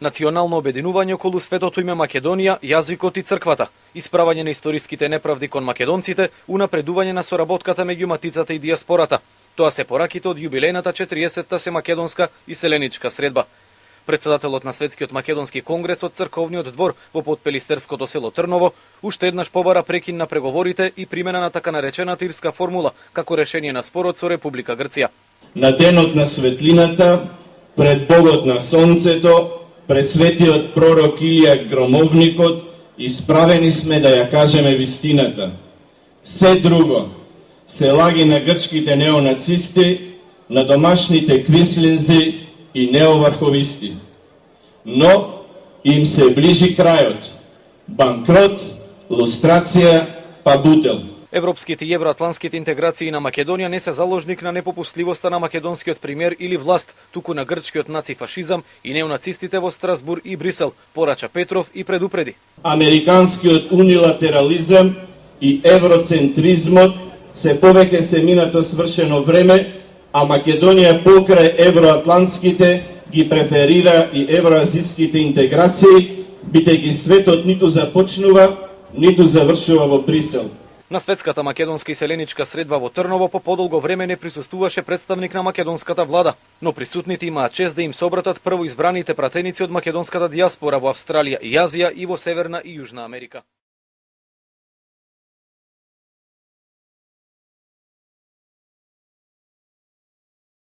Национално обединување околу светото име Македонија, јазикот и црквата, исправање на историските неправди кон македонците, унапредување на соработката меѓу матицата и диаспората. Тоа се пораките од јубилејната 40-та Семакедонска иселеничка средба. Председателот на Светскиот македонски конгрес од црковниот двор во Потпелистерското село Трново уште еднаш побара прекин на преговорите и примена на така наречената ирска формула како решение на спорот со Република Грција. На денот на светлината, пред Богот на сонцето, пред светиот пророк Илија Громовникот, исправени сме да ја кажеме вистината. Се друго се лаги на грчките неонацисти, на домашните квислинзи и неоварховисти. Но им се ближи крајот. Банкрот, лустрација, па бутел. Европските и евроатлантските интеграции на Македонија не се заложник на непопустливоста на македонскиот премиер или власт, туку на грчкиот нацифашизам и неонацистите во Страсбур и Брисел, порача Петров и предупреди. Американскиот унилатерализам и евроцентризмот се повеќе се минато свршено време, а Македонија покрај евроатлантските ги преферира и евроазиските интеграции, бидејќи светот ниту започнува, ниту завршува во Брисел. На Светската македонска иселеничка средба во Трново по подолго време не присуствуваше представник на македонската влада, но присутните имаат чест да им се обратат прво избраните пратеници од македонската диаспора во Австралија и Азија и во Северна и Јужна Америка.